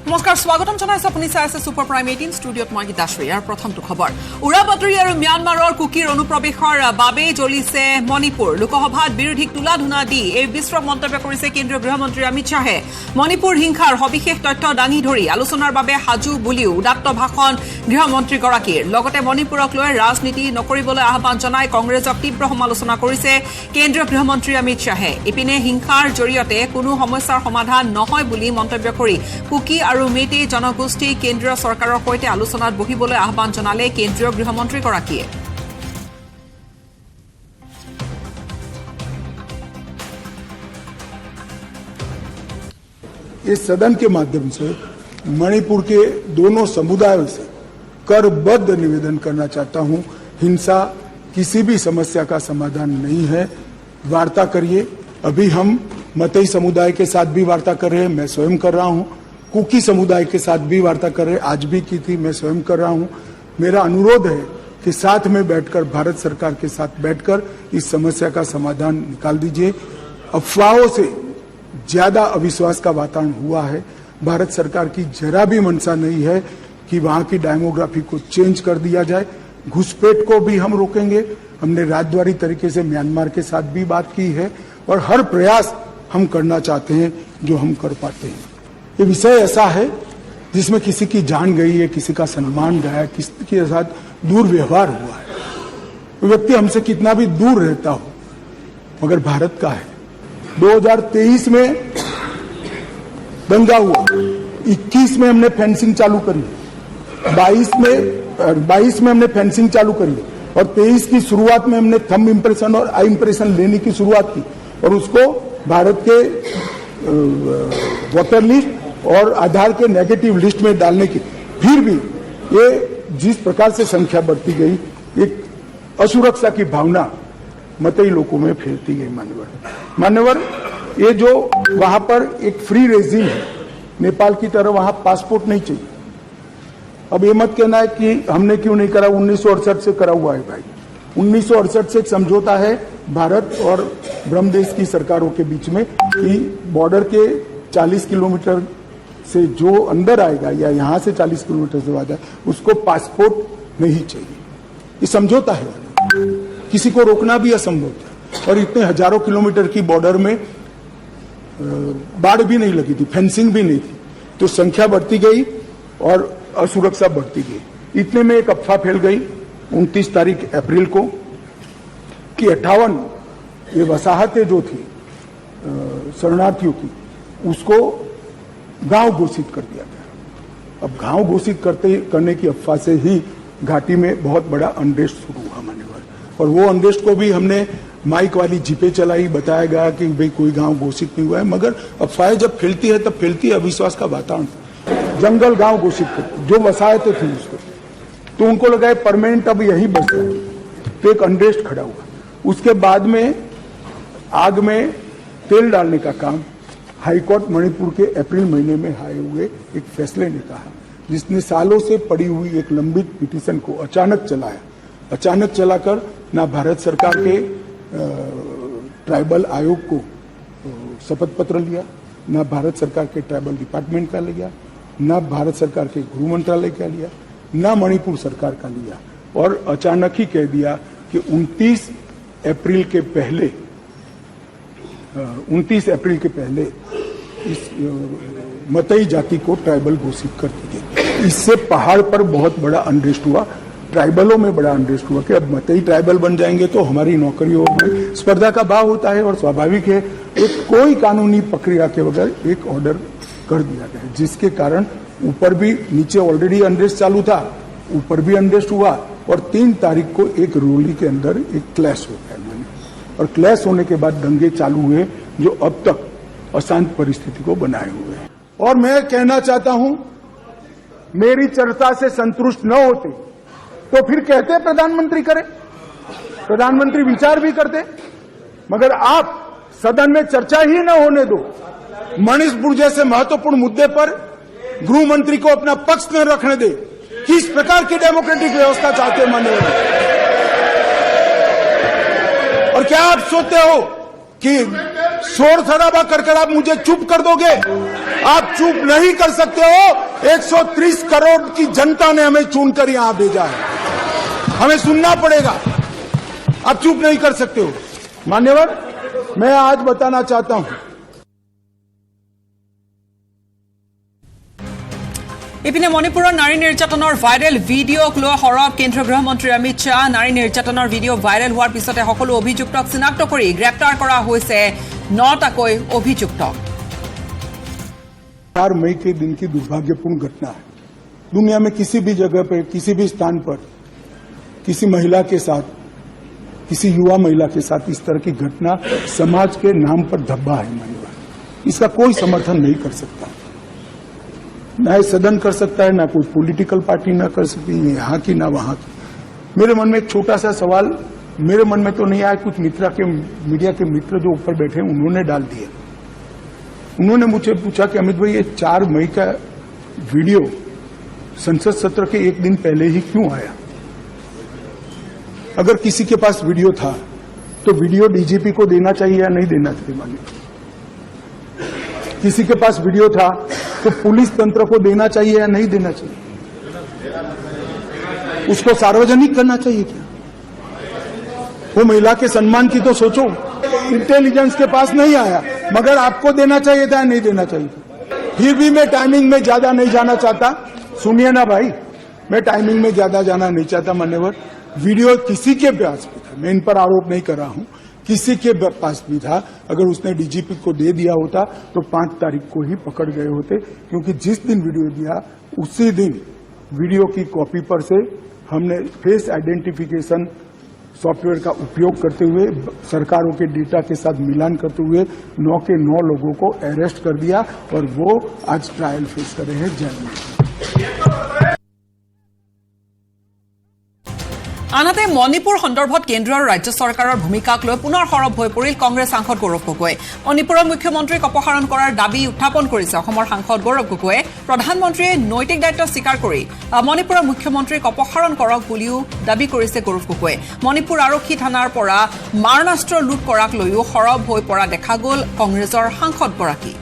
নমস্কাৰ স্বাগতম জনাইছো আপুনি চাই আছে সুপাৰ প্ৰাইম 18 ষ্টুডিঅত মই গীতাশ্ৰী আৰু প্ৰথমটো খবৰ উৰা বাতৰি আৰু ম্যানমাৰৰ কুকিৰ অনুপ্ৰৱেশৰ বাবে জ্বলিছে মণিপুৰ লোকসভাত বিৰোধীক তুলা ধুনা দি এই বিস্ফোৰক মন্তব্য কৰিছে কেন্দ্ৰীয় গৃহমন্ত্ৰী অমিত শাহে মণিপুৰ হিংসাৰ সবিশেষ তথ্য দাঙি ধৰি আলোচনাৰ বাবে হাজু বুলিও উদাত্ত ভাষণ গৃহমন্ত্ৰীগৰাকীৰ লগতে মণিপুৰক লৈ ৰাজনীতি নকৰিবলৈ আহ্বান জনাই কংগ্ৰেছক তীব্ৰ সমালোচনা কৰিছে কেন্দ্ৰীয় গৃহমন্ত্ৰী অমিত শাহে ইপিনে হিংসাৰ জৰিয়তে কোনো সমস্যাৰ সমাধান নহয় বুলি মন্তব্য কৰি কুকি আৰু মেইটেই জনগোষ্ঠী কেন্দ্ৰীয় চৰকাৰৰ সৈতে আলোচনাত বহিবলৈ আহ্বান জনালে কেন্দ্ৰীয় গৃহমন্ত্ৰীগৰাকীয়ে इस सदन के माध्यम से मणिपुर के दोनों समुदायों से करबद्ध निवेदन करना चाहता हूं हिंसा किसी भी समस्या का समाधान नहीं है वार्ता करिए अभी हम मतई समुदाय के साथ भी वार्ता कर रहे हैं मैं स्वयं कर रहा हूं कुकी समुदाय के साथ भी वार्ता कर रहे हैं आज भी की थी मैं स्वयं कर रहा हूं मेरा अनुरोध है कि साथ में बैठकर भारत सरकार के साथ बैठकर इस समस्या का समाधान निकाल दीजिए अफवाहों से ज्यादा अविश्वास का वातावरण हुआ है भारत सरकार की जरा भी मंशा नहीं है कि वहां की डेमोग्राफी को चेंज कर दिया जाए घुसपैठ को भी हम रोकेंगे हमने राजद्वारी तरीके से म्यांमार के साथ भी बात की है और हर प्रयास हम करना चाहते हैं जो हम कर पाते हैं ये विषय ऐसा है जिसमें किसी की जान गई है किसी का सम्मान गया किसी के साथ दुर्व्यवहार हुआ है व्यक्ति हमसे कितना भी दूर रहता हो मगर भारत का है 2023 में दंगा हुआ 21 में हमने फेंसिंग चालू करी 22 में हमने फेंसिंग चालू करी और 23 की शुरुआत में हमने थंब इंप्रेशन और आई इंप्रेशन लेने की शुरुआत की और उसको भारत के वोटर लिस्ट और आधार के नेगेटिव लिस्ट में डालने की फिर भी ये जिस प्रकार से संख्या बढ़ती गई एक असुरक्षा की भावना मतई लोगों में फैलती गई मान्यवर ये जो वहां पर एक फ्री रेजिम है नेपाल की तरह वहां पासपोर्ट नहीं चाहिए अब ये मत कहना है कि हमने क्यों नहीं करा 1968 से करा हुआ है भाई 1968 से एक समझौता है भारत और ब्रह्मदेश की सरकारों के बीच में कि बॉर्डर के 40 किलोमीटर से जो अंदर आएगा या यहां से 40 किलोमीटर से बाद उसको पासपोर्ट नहीं चाहिए ये समझौता है किसी को रोकना भी असंभव था और इतने हजारों किलोमीटर की बॉर्डर में बाढ़ भी नहीं लगी थी फेंसिंग भी नहीं थी तो संख्या बढ़ती गई और असुरक्षा बढ़ती गई इतने में एक अफवाह फैल गई 29 तारीख अप्रैल को कि 58 ये वसाहतें जो थी शरणार्थियों की उसको गांव घोषित कर दिया गया अब गांव घोषित करने की अफवाह से ही घाटी में बहुत बड़ा अनरेस्ट शुरू हुआ मान्यवर और वो अनरेस्ट को भी हमने माइक वाली जीपे चलाई बताया गया कि भाई कोई गांव घोषित नहीं हुआ है मगर अफवाहें जब फैलती है तब फैलती है अविश्वास का वातावरण जंगल गांव घोषित कर जो वसाहतें थी उसको तो उनको लगा परमानेंट अब यही बस है तो एक अनरेस्ट खड़ा हुआ उसके बाद में आग में तेल डालने का काम हाईकोर्ट मणिपुर के अप्रैल महीने में आए हुए एक फैसले ने कहा जिसने सालों से पड़ी हुई एक लंबित पिटीशन को अचानक चलाकर ना भारत सरकार के ट्राइबल आयोग को शपथ पत्र लिया ना भारत सरकार के ट्राइबल डिपार्टमेंट का लिया ना भारत सरकार के गृह मंत्रालय का लिया ना मणिपुर सरकार का लिया और अचानक ही कह दिया कि 29 अप्रैल के पहले इस मतई जाति को ट्राइबल घोषित कर दी गई इससे पहाड़ पर बहुत बड़ा अनरेस्ट हुआ ट्राइबलों में बड़ा अनरेस्ट हुआ कि अब मतई ट्राइबल बन जाएंगे तो हमारी नौकरियों में स्पर्धा का भाव होता है और स्वाभाविक है एक कोई कानूनी प्रक्रिया के बगैर एक ऑर्डर कर दिया गया जिसके कारण ऊपर भी नीचे ऑलरेडी अनरेस्ट चालू था ऊपर भी अनरेस्ट हुआ और 3 तारीख को एक रोली के अंदर एक क्लैश हो गया और क्लैश होने के बाद दंगे चालू हुए जो अब तक अशांत परिस्थिति को बनाए हुए हैं और मैं कहना चाहता हूं मेरी चर्चा से संतुष्ट न होते तो फिर कहते प्रधानमंत्री करे प्रधानमंत्री विचार भी करते मगर आप सदन में चर्चा ही न होने दो मणिपुर जैसे महत्वपूर्ण मुद्दे पर गृह मंत्री को अपना पक्ष न रखने दे किस प्रकार की डेमोक्रेटिक व्यवस्था चाहते माननीय और क्या आप सोचते हो कि शोर शराबा कर आप मुझे चुप कर दोगे? आप चुप नहीं कर सकते हो। 130 करोड़ की जनता ने हमें चुनकर यहां भेजा है, हमें सुनना पड़ेगा। आप चुप नहीं कर सकते हो। मान्यवर, मैं आज बताना चाहता हूं, ইপিনে মণিপুৰৰ নাৰী নিৰ্যাতনৰ ভাইৰেল ভিডিঅ'ক লৈ সৰব কেন্দ্ৰীয় গৃহমন্ত্ৰী অমিত শ্বাহ। নাৰী নিৰ্যাতনৰ ভিডিঅ' ভাইৰেল হোৱাৰ পিছতে সকলো অভিযুক্তক চিনাক্ত কৰি গ্ৰেপ্তাৰ কৰা হৈছে 9টাকৈ অভিযুক্তক। 4 मई के दिन की दुर्भाग्यपूर्ण घटना है। दुनिया में किसी भी जगह पर, किसी भी स्थान पर किसी महिला के साथ, किसी युवा महिला के साथ इस तरह की घटना समाज के नाम पर धब्बा है। मान्यवर, इसका कोई समर्थन नहीं कर सकता, ना ये सदन कर सकता है, ना कोई पॉलिटिकल पार्टी ना कर सकती, यहाँ की ना वहां की। मेरे मन में एक छोटा सा सवाल मेरे मन में तो नहीं आया, कुछ मीडिया के मित्र जो ऊपर बैठे उन्होंने डाल दिया। उन्होंने मुझे पूछा कि अमित भाई, ये 4 मई का वीडियो संसद सत्र के एक दिन पहले ही क्यों आया? अगर किसी के पास वीडियो था तो वीडियो डीजीपी को देना चाहिए या नहीं देना चाहिए? मानिए, किसी के पास वीडियो था तो पुलिस तंत्र को देना चाहिए या नहीं देना चाहिए? उसको सार्वजनिक करना चाहिए क्या? वो महिला के सम्मान की तो सोचो। इंटेलिजेंस के पास नहीं आया, मगर आपको देना चाहिए था या नहीं देना चाहिए? फिर भी मैं टाइमिंग में ज्यादा नहीं जाना चाहता। सुनिए ना भाई, मैं टाइमिंग में ज्यादा जाना नहीं चाहता। मान्यवर, वीडियो किसी के पास भी था, मैं इन पर आरोप नहीं कर रहा हूं, किसी के पास भी था। अगर उसने डीजीपी को दे दिया होता तो 5 तारीख को ही पकड़ गए होते, क्योंकि जिस दिन वीडियो दिया उसी दिन वीडियो की कॉपी पर से हमने फेस आइडेंटिफिकेशन सॉफ्टवेयर का उपयोग करते हुए सरकारों के डेटा के साथ मिलान करते हुए 9 के 9 लोगों को अरेस्ट कर दिया और वो आज ट्रायल फेस कर रहे हैं जेल में। আনহাতে মণিপুৰ সন্দৰ্ভত কেন্দ্ৰ আৰু ৰাজ্য চৰকাৰৰ ভূমিকাক লৈ পুনৰ সৰব হৈ পৰিল কংগ্ৰেছ সাংসদ গৌৰৱ গগৈ। মণিপুৰৰ মুখ্যমন্ত্ৰীক অপসাৰণ কৰাৰ দাবী উত্থাপন কৰিছে অসমৰ সাংসদ গৌৰৱ গগৈয়ে। প্ৰধানমন্ত্ৰীয়ে নৈতিক দায়িত্ব স্বীকাৰ কৰি মণিপুৰৰ মুখ্যমন্ত্ৰীক অপসাৰণ কৰক বুলিও দাবী কৰিছে গৌৰৱ গগৈয়ে। মণিপুৰ আৰক্ষী থানাৰ পৰা মাৰণাস্ত্ৰ লুট কৰাক লৈও সৰব হৈ পৰা দেখা গ'ল কংগ্ৰেছৰ সাংসদগৰাকী।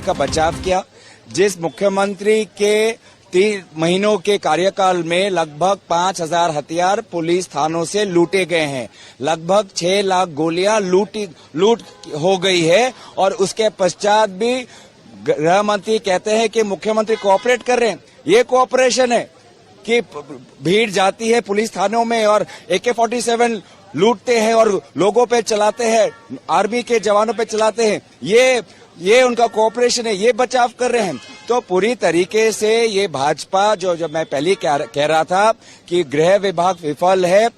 का बचाव किया। जिस मुख्यमंत्री के 3 महीनों के कार्यकाल में लगभग 5000 हथियार पुलिस थानों से लूटे गए हैं, लगभग 6 लाख गोलियां लूट हो गई है, और उसके पश्चात भी गृह मंत्री कहते हैं कि मुख्यमंत्री कोऑपरेट कर रहे हैं। ये कोऑपरेशन है कि भीड़ जाती है पुलिस थानों में और AK-47 लूटते हैं और लोगों पे चलाते हैं, आर्मी के जवानों पे चलाते हैं। ये उनका कोऑपरेशन है, ये बचाव कर रहे हैं। तो पूरी तरीके से ये भाजपा जो मैं पहले कह रहा था कि गृह विभाग विफल है,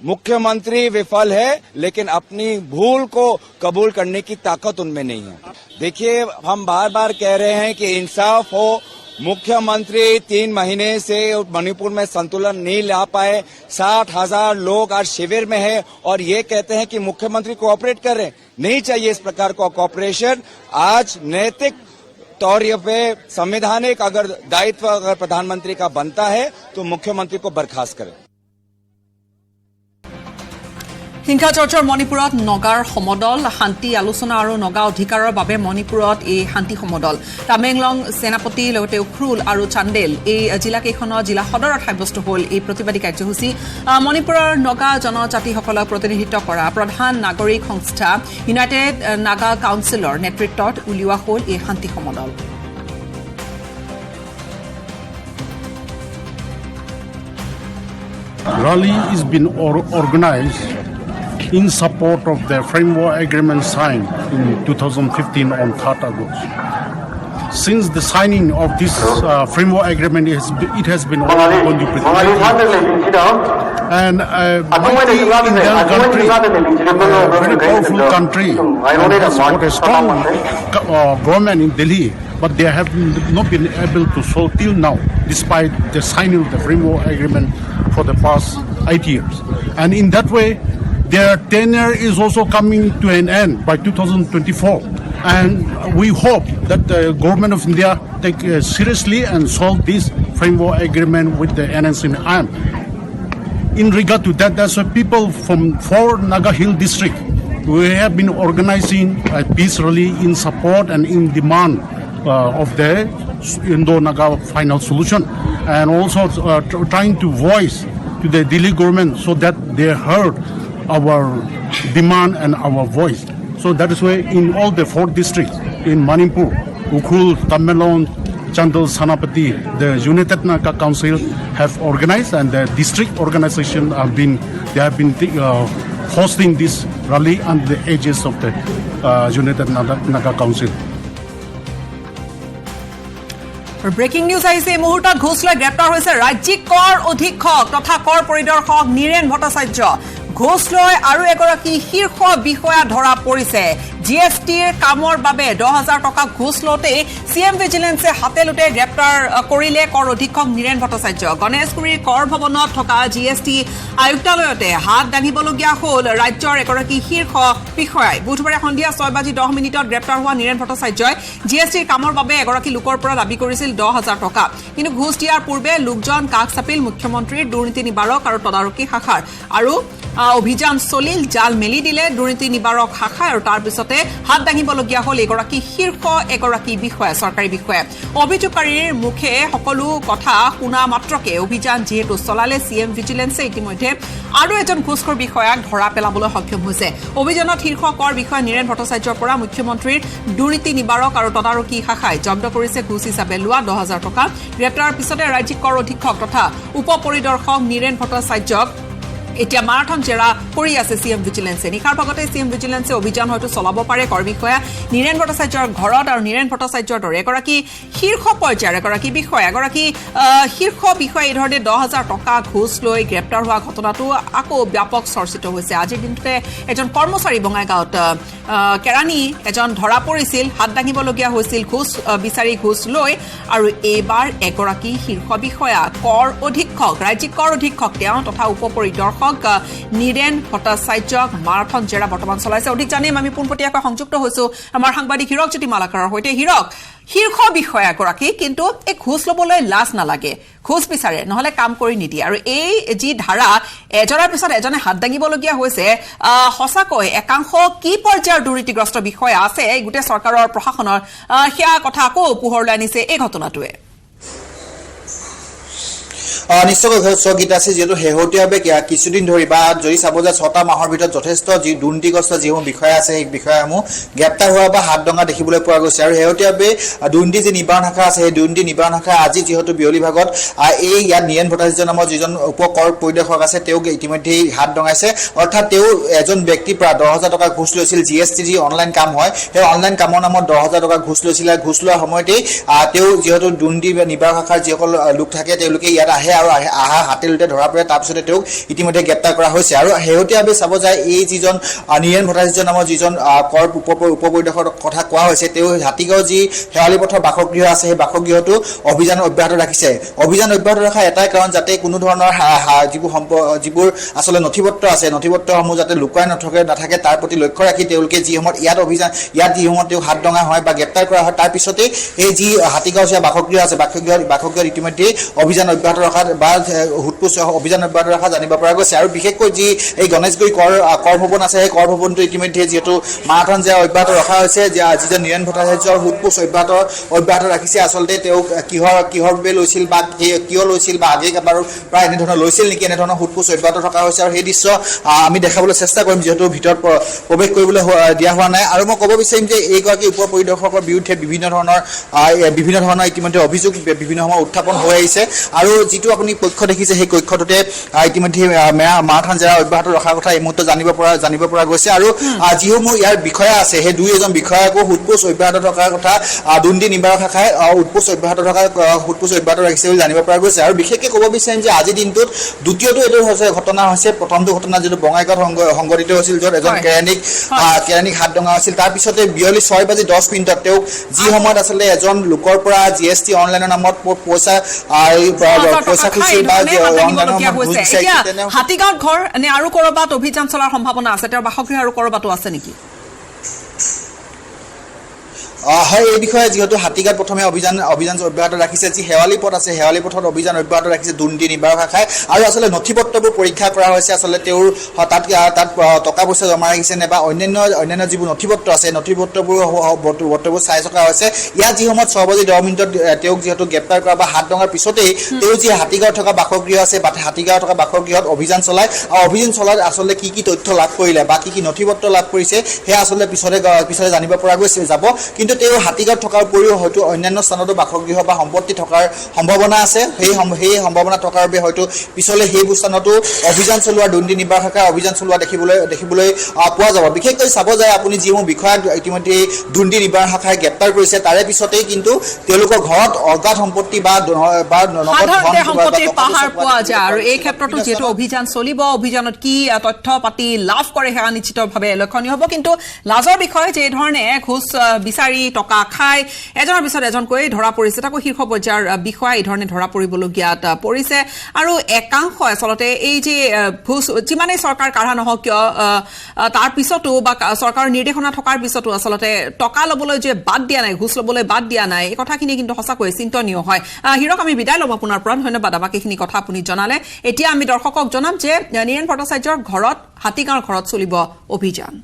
मुख्यमंत्री विफल है, लेकिन अपनी भूल को कबूल करने की ताकत उनमें नहीं है। देखिए, हम बार बार कह रहे हैं कि इंसाफ हो। मुख्यमंत्री 3 महीने से मणिपुर में संतुलन नहीं ला पाए। 60,000 लोग आज शिविर में हैं और ये कहते हैं कि मुख्यमंत्री कोऑपरेट कर रहे हैं। नहीं चाहिए इस प्रकार का कोऑपरेशन। आज नैतिक तौर पे संवैधानिक अगर दायित्व अगर प्रधानमंत्री का बनता है तो मुख्यमंत्री को बर्खास्त करें। হিংসা চৰ্চাৰ মণিপুৰত নগাৰ সমদল, শান্তি আলোচনা আৰু নগা অধিকাৰৰ বাবে মণিপুৰত এই শান্তি সমদল টামেংলং, সেনাপতি, লগতে উখৰুল আৰু চান্দেল এই জিলাকেইখনৰ জিলা সদৰত সাব্যস্ত হ'ল এই প্ৰতিবাদী কাৰ্যসূচী। মণিপুৰৰ নগা জনজাতিসকলক প্ৰতিনিধিত্ব কৰা প্ৰধান নাগৰিক সংস্থা ইউনাইটেড নাগা কাউন্সিলৰ নেতৃত্বত উলিওৱা হ'ল এই শান্তি সমদল। Rally is been organized in support of the framework agreement signed in 2015 on 3rd August. Since the signing of this framework agreement, it has been ongoing and mighty Indian country, very powerful country, has got a strong government in Delhi, but they have not been able to solve till now, despite the signing of the framework agreement for the past 8 years. And in that way, their tenure is also coming to an end by 2024. And we hope that the government of India take seriously and solve this framework agreement with the NSCM. In regard to that, there's people from 4 Naga Hill district. We have been organizing a peace rally in support and in demand of the Indo-Naga final solution, and also trying to voice to the Delhi government so that they heard our demand and our voice. So that is why in all the 4 districts in Manipur, Ukhrul, Tamenglong, Chandel, Sanapati, the United Naga Council have organized, and the district organization have been hosting this rally under the aegis of the United Naga Council. Breaking news আহিছে এই মুহূৰ্তত ঘোষ লৈ গ্ৰেপ্তাৰ হৈছে ৰাজ্যিক কৰ অধীক্ষক তথা কৰ পৰিদৰ্শক নীৰেণ ভট্টাচাৰ্য। ঘোষ লৈ আৰু এগৰাকী শীৰ্ষ বিষয়া ধৰা পৰিছে। জিএছটিৰ কামৰ বাবে 10,000 টকা ঘোষ লওঁতে চিএম ভিজিলেন্সে হাতে লোটে গ্ৰেপ্তাৰ কৰিলে কৰ অধীক্ষক নীৰেণ ভট্টাচাৰ্য। গণেশগুৰিৰ কৰ ভৱনত থকা জিএছটি আয়ুক্তালয়তে হাত দাঙিবলগীয়া হ'ল ৰাজ্যৰ এগৰাকী শীৰ্ষ বিষয়াই। বুধবাৰে সন্ধিয়া 6:10 গ্ৰেপ্তাৰ হোৱা নীৰেণ ভট্টাচাৰ্যই জিএছটিৰ কামৰ বাবে এগৰাকী লোকৰ পৰা দাবী কৰিছিল 10,000 টকা। কিন্তু ঘোষ দিয়াৰ পূৰ্বে লোকজন কাষ চাপিল মুখ্যমন্ত্ৰীৰ দুৰ্নীতি নিবাৰক আৰু তদাৰকী শাখাৰ আৰু অভিযান চলিল, জাল মেলি দিলে দুৰ্নীতি নিবাৰক শাখা আৰু তাৰ পিছতে হাত দাঙিবলগীয়া হ'ল এগৰাকী বিষয়া, চৰকাৰী বিষয়া। অভিযোগকাৰীৰ মুখে সকলো কথা শুনা মাত্ৰকে অভিযান যিহেতু চলালে চিএম ভিজিলেন্সে ইতিমধ্যে আৰু এজন ঘোষখোৰ বিষয়াক ধৰা পেলাবলৈ সক্ষম হৈছে। অভিযানত শীৰ্ষ কৰ বিষয়া নীৰেণ ভট্টাচাৰ্যৰ পৰা মুখ্যমন্ত্ৰীৰ দুৰ্নীতি নিবাৰক আৰু তদাৰকী শাখাই জব্দ কৰিছে ঘোষ হিচাপে লোৱা 10,000 টকা। গ্ৰেপ্তাৰৰ পিছতে ৰাজ্যিক কৰ অধীক্ষক তথা উপ পৰিদৰ্শক নীৰেণ ভট্টাচাৰ্যক এতিয়া মাৰাথন জেৰা কৰি আছে চিএম ভিজিলেন্সে। নিশাৰ ভাগতে চিএম ভিজিলেন্সে অভিযান হয়তো চলাব পাৰে কৰ বিষয়া নীৰেণ ভট্টাচাৰ্যৰ ঘৰত। আৰু নীৰেণ ভট্টাচাৰ্যৰ দৰে এগৰাকী শীৰ্ষ পৰ্যায়ৰ এগৰাকী শীৰ্ষ বিষয়া এই ধৰণে 10,000 টকা ঘোষ লৈ গ্ৰেপ্তাৰ হোৱা ঘটনাটো আকৌ ব্যাপক চৰ্চিত হৈছে। আজিৰ দিনটোতে এজন কৰ্মচাৰী বঙাইগাঁৱত কেৰাণী এজন ধৰা পৰিছিল, হাত দাঙিবলগীয়া হৈছিল ঘোষ বিচাৰি ঘোষ লৈ। আৰু এইবাৰ এগৰাকী শীৰ্ষ বিষয়া কৰ অধীক্ষক, ৰাজ্যিক কৰ অধীক্ষক তেওঁ তথা উপ পৰিদৰ্শক নীৰেণ ভট্টাচাৰ্যক মাৰাথন জেৰা বৰ্তমান চলাইছে। অধিক জানিম আমি পোনপটীয়াকৈ সংযুক্ত হৈছো আমাৰ সাংবাদিক হীৰকজ্যোতি মালাকাৰৰ সৈতে। হীৰক, শীৰ্ষ বিষয়া এগৰাকী কিন্তু এই ঘোষ ল'বলৈ লাজ নালাগে, ঘোষ বিচাৰে নহলে কাম কৰি নিদিয়ে। আৰু এই যি ধাৰা এজনৰ পিছত এজনে হাত দাঙিবলগীয়া হৈছে, সঁচাকৈ একাংশ কি পৰ্যায়ৰ দুৰ্নীতিগ্ৰস্ত বিষয়া আছে গোটেই চৰকাৰৰ প্ৰশাসনৰ, সেয়া কথা আকৌ পোহৰলৈ আনিছে এই ঘটনাটোৱে। নিশ্চয়কৈ গীত আছে, যিহেতু শেহতীয়াভাৱে কিছুদিন ধৰি বা যদি চাব যে 6টা মাহৰ ভিতৰত যথেষ্ট যি দুৰ্নীতিগ্ৰস্ত যিসমূহ বিষয়া আছে সেই বিষয়াসমূহ গ্ৰেপ্তাৰ হোৱা বা হাত ডঙা দেখিবলৈ পোৱা গৈছে। আৰু শেহতীয়াভাৱে দুৰ্নীতি যি নিবাৰণ শাখা আছে সেই দুৰ্নীতি নিবাৰণ শাখা আজি যিহেতু বিয়লি ভাগত ইয়াত নীৰেণ ভট্টাচাৰ্য নামৰ যিজন উপ কৰ পৰিদৰ্শক আছে তেওঁক ইতিমধ্যেই হাত ডঙাইছে। অৰ্থাৎ তেওঁ এজন ব্যক্তিৰ পৰা 10,000 টকা ঘোষ লৈছিল। জিএছটি যি অনলাইন কাম হয় সেই অনলাইন কামৰ নামত 10,000 টকা ঘোষ লৈছিল। ঘোষ লোৱাৰ সময়তেই তেওঁ যিহেতু দুৰ্নীতি নিবাৰণ শাখাৰ যিসকল লোক থাকে তেওঁলোকে ইয়াত আহে আৰু আহা হাতে লোটে ধৰা পৰে। তাৰপিছতে তেওঁক ইতিমধ্যে গ্ৰেপ্তাৰ কৰা হৈছে। আৰু শেহতীয়াভাৱে চাব যায় এই যিজন নীৰেণ ভট্টাচাৰ্য নামৰ যিজন কৰ উপ পৰিদৰ্শকৰ কথা কোৱা হৈছে, তেওঁ হাতীগাঁও যি শেৱালি পথৰ বাসগৃহ আছে সেই বাসগৃহটো অভিযান অব্যাহত ৰাখিছে। অভিযান অব্যাহত ৰখা এটাই কাৰণ যাতে কোনো ধৰণৰ যিবোৰ আচলতে নথিপত্ৰ আছে নথিপত্ৰসমূহ যাতে লুকুৱাই নাথাকে তাৰ প্ৰতি লক্ষ্য ৰাখি তেওঁলোকে যি সময়ত ইয়াত যি সময়ত তেওঁক হাত ডঙা হয় বা গ্ৰেপ্তাৰ কৰা হয় তাৰ পিছতেই এই যি হাতীগাঁও যি বাসগৃহ আছে বাসগৃহত ইতিমধ্যে অভিযান অব্যাহত ৰখা বা হুটপুচ অভিযান অব্যাহত ৰখা জানিব পৰা গৈছে। আৰু বিশেষকৈ যি এই গণেশগুৰি কৰ ভৱন আছে সেই কৰ ভৱনটো ইতিমধ্যে যিহেতু মাৰাথন জেৰা অব্যাহত ৰখা হৈছে। যিজন নীৰেণ ভট্টাচাৰ্যৰ হুটপুচ অব্যাহত ৰাখিছে। আচলতে তেওঁক কিহৰ বাবে লৈছিল বা কিয় লৈছিল বা আগে বাৰু প্ৰায় এনেধৰণৰ লৈছিল নেকি, এনেধৰণৰ হুটপুচ অব্যাহত ৰখা হৈছে। আৰু সেই দৃশ্য আমি দেখাবলৈ চেষ্টা কৰিম যিহেতু ভিতৰত প্ৰৱেশ কৰিবলৈ দিয়া হোৱা নাই। আৰু মই ক'ব বিচাৰিম যে এইগৰাকী উপ পৰিদৰ্শকৰ বিৰুদ্ধে বিভিন্ন ধৰণৰ ইতিমধ্যে অভিযোগ বিভিন্ন সময়ত উত্থাপন হৈ আহিছে। আৰু যিটো আপুনি কক্ষ দেখিছে সেই কক্ষটোতে ইতিমধ্যে মাৰাথন জেৰা অব্যাহত ৰখাৰ কথা এই মুহূৰ্তত জানিব পৰা গৈছে। আৰু যিসমূহ ইয়াৰ বিষয়া আছে সেই দুই এজন বিষয়াকো হুটপুচ অব্যাহত ৰখাৰ কথা দুৰ্নীতি নিবাৰক শাখাই হুটপুচ অব্যাহত ৰাখিছে বুলি জানিব পৰা গৈছে। আৰু বিশেষকৈ ক'ব বিচাৰিম যে আজিৰ দিনটোত দ্বিতীয়টো এইটো ঘটনা হৈছে। প্ৰথমটো ঘটনা যিটো বঙাইগাঁৱত সংঘটিত হৈছিল, য'ত এজন কেৰাণীক হাত ডঙা হৈছিল। তাৰপিছতে বিয়লি 6:10 তেওঁক যি সময়ত আচলতে এজন লোকৰ পৰা জিএছটি অনলাইনৰ নামত পইচা খুচিৰ বা হাতীগাঁৱত ঘৰ নে আৰু কৰবাত অভিযান চলাৰ সম্ভাৱনা আছে তেওঁৰ বাসগৃহ আৰু কৰবাতো আছে নেকি হয় এই বিষয়ে যেহেতু হাতীগাঁত প্ৰথমে অভিযান অব্যাহত ৰাখিছে যি শেৱালি পথ আছে শেৱালি পথত অভিযান অব্যাহত ৰাখিছে দুৰ্নীতি নিবাৰক শাখাই আৰু আসলে নথিপত্ৰবোৰ পৰীক্ষা কৰা হৈছে আসলে তেওঁৰ তাত টকা পইচা জমা ৰাখিছে নে বা অন্যান্য যিবোৰ নথিপত্ৰ আছে নথিপত্ৰবোৰ চাই থকা হৈছে ইয়াত যি সময়ত 6:10 তেওঁক যিহেতু গ্ৰেপ্তাৰ কৰা বা হাতডঙাৰ পিছতেই তেওঁ যি হাতীগাঁৱত থকা বাসগৃহ আছে বা হাতীগাঁৱত থকা বাসগৃহত অভিযান চলায় আৰু অভিযান চলাত আসলে কি তথ্য লাভ কৰিলে বা কি নথিপত্ৰ লাভ কৰিছে সেয়া আসলে পিছতে জানিব পৰা গৈছে যাব কিন্তু তেওঁ হাতীগাঁৱত থকাৰ উপৰিও হয়তো অন্যান্য স্থানতো বাসগৃহ বা সম্পত্তি থকাৰ সম্ভাৱনা আছে সেই সম্ভাৱনা থকাৰ বাবে হয়তো পিছলে সেই স্থানতো অভিযান চলোৱা দুৰ্নীতি নিবাৰক শাখাই অভিযান চলোৱা দেখিবলৈ পোৱা যাব বিশেষকৈ চাব যায় আপুনি যিসমূহ বিষয়াক ইতিমধ্যে দুৰ্নীতি নিবাৰক শাখাই গ্ৰেপ্তাৰ কৰিছে তাৰে পিছতেই কিন্তু তেওঁলোকৰ ঘৰত অজ্ঞাত সম্পত্তি বা পাহাৰ পোৱা যায় আৰু এই ক্ষেত্ৰতো যিহেতু অভিযান চলিব অভিযানত কি তথ্য পাতি লাভ কৰে সেয়া নিশ্চিতভাৱে লক্ষণীয় হ'ব কিন্তু লাজৰ বিষয় যে এই ধৰণে ঘুষ বিচাৰি টকা খাই এজনৰ পিছত এজনকৈ ধৰা পৰিছে তাকো শীৰ্ষ পৰ্যায়ৰ বিষয়া এই ধৰণে ধৰা পৰিবলগীয়াত পৰিছে আৰু একাংশ আচলতে এই যে ঘুষ যিমানেই চৰকাৰ কাঢ়া নহওক কিয় তাৰ পিছতো বা চৰকাৰৰ নিৰ্দেশনা থকাৰ পিছতো আচলতে টকা ল'বলৈ যে বাদ দিয়া নাই ঘুষ ল'বলৈ বাদ দিয়া নাই এই কথাখিনি কিন্তু সঁচাকৈ চিন্তনীয় হয় হিৰক আমি বিদায় ল'ব আপোনাৰ পৰা ধন্যবাদ বাকীখিনি কথা আপুনি জনালে এতিয়া আমি দৰ্শকক জনাম যে নীৰেণ ভট্টাচাৰ্যৰ ঘৰত হাতীগাঁৱৰ ঘৰত চলিব অভিযান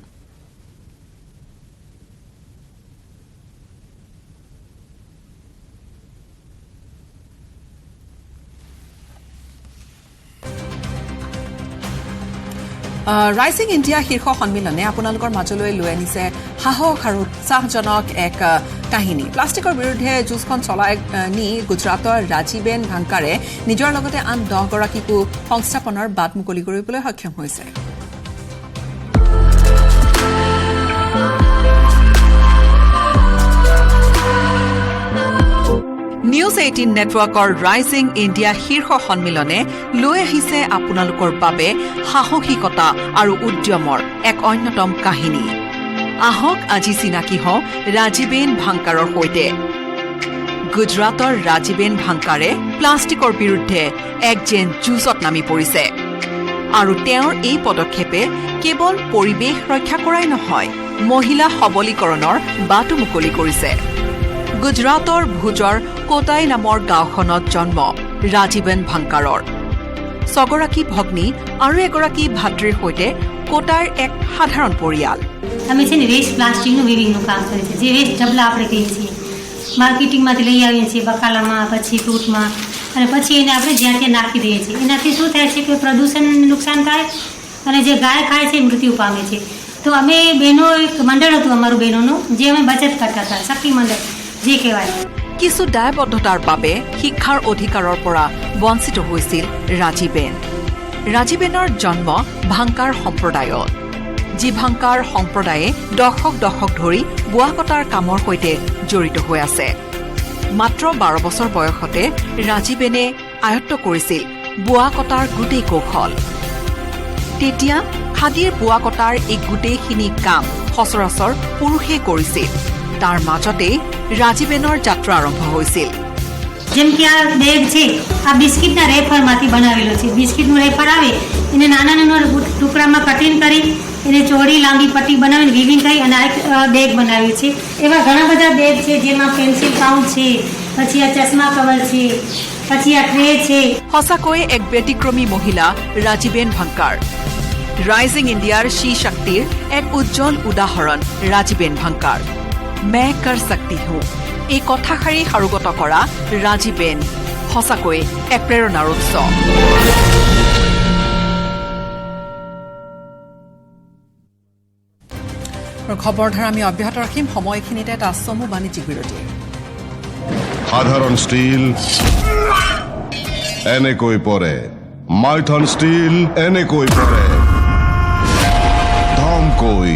ৰাইজিং ইণ্ডিয়া শীৰ্ষ সন্মিলনে আপোনালোকৰ মাজলৈ লৈ আনিছে সাহস আৰু উৎসাহজনক এক কাহিনী প্লাষ্টিকৰ বিৰুদ্ধে যুঁজখন চলাই নি গুজৰাটৰ ৰাজীবেন ভাংকাৰে নিজৰ লগতে আন 10 গৰাকীকো সংস্থাপনৰ বাট মুকলি কৰিবলৈ সক্ষম হৈছে নিউজ 18 নেটৱৰ্কৰ ৰাইজিং ইণ্ডিয়া শীৰ্ষ সন্মিলনে লৈ আহিছে আপোনালোকৰ বাবে সাহসিকতা আৰু উদ্যমৰ এক অন্যতম কাহিনী আহক আজি চিনাকি হওঁ ৰাজীবেন ভাংকাৰৰ সৈতে গুজৰাটৰ ৰাজীবেন ভাংকাৰে প্লাষ্টিকৰ বিৰুদ্ধে এক যেন যুঁজত নামি পৰিছে আৰু তেওঁৰ এই পদক্ষেপে কেৱল পৰিৱেশ ৰক্ষা কৰাই নহয় মহিলা সবলীকৰণৰ বাটো মুকলি কৰিছে গুজৰাটৰ ভুজৰ কোটাই নামৰ গাঁওখনত জন্ম ৰাজীবেন ভাংকাৰৰ ছগৰাকী ভগ্নী আৰু এগৰাকী ভাতৃৰ সৈতে কোটাৰ এক সাধাৰণ পৰিয়াল અમે છે ને વેસ્ટ પ્લાસ્ટિકનું વેવિંગનું કામ કરીએ છીએ જે વેસ્ટ ડબલા આપણે કહીએ છીએ માર્કેટિંગમાંથી લઈ આવીએ છીએ બકાલામાં પછી ફ્રૂટમાં અને પછી એને આપણે જ્યાં ત્યાં નાખી દઈએ છીએ એનાથી શું થાય છે કે પ્રદૂષણને નુકસાન થાય અને જે ગાય ખાય છે મૃત્યુ પામે છે તો અમે બહેનો એક મંડળ હતું અમારું બહેનોનું જે અમે બચત કરતા હતા શક્તિ મંડળ જે કહેવાય কিছু দায়বদ্ধতাৰ বাবে শিক্ষাৰ অধিকাৰৰ পৰা বঞ্চিত হৈছিল ৰাজীবেনৰ জন্ম ভাংকাৰ সম্প্ৰদায়ত যি ভাংকাৰ সম্প্ৰদায়ে দশক ধৰি বোৱা কটাৰ কামৰ সৈতে জড়িত হৈ আছে মাত্ৰ 12 বছৰ বয়সতে ৰাজীবেনে আয়ত্ত কৰিছিল বোৱা কটাৰ গোটেই কৌশল তেতিয়া খাদীৰ বোৱা কটাৰ এই গোটেইখিনি কাম সচৰাচৰ পুৰুষে কৰিছিল তাৰ মাজতে રાજીબેનર જાત્રા આરંભ હોઈছিল જેમ કે આ બેગ છે આ બિસ્કિટના રેફરમાંથી બનાવેલો છે બિસ્કિટનું રેફર આવે એને નાના ટુકડામાં કટિંગ કરી એને ચોડી લાંબી પટ્ટી બનાવીને વિવિંગ કરી અને આ બેગ બનાવ્યું છે એવા ઘણા બધા બેગ છે જેમાં પેન્સિલ પાઉચ છે પછી આ ચશ્મા કવર છે પછી આ ટ્રે છે সঁচাকৈ এক ব্যতিক্ৰমী মহিলা ৰাজীবেন ভাংকাৰ ৰাইজিং ইণ্ডিয়াৰ শ্ৰী শক্তিৰ এক উজ্জ্বল উদাহৰণ ৰাজীবেন ভাংকাৰ मैं कर सकती हूँ এই কথাষাৰি সাৰুগত কৰা ৰাজীবেন সঁচাকৈ এক প্ৰেৰণাৰ উৎস খবৰধাৰা আমি অব্যাহত ৰাখিম সময়খিনিতে এটা চমু বাণিজ্যিক বিৰতি সাধাৰণ ষ্টীল এনেকৈ পৰে মাইথন ষ্টীল এনেকৈ পৰে ধমকৈ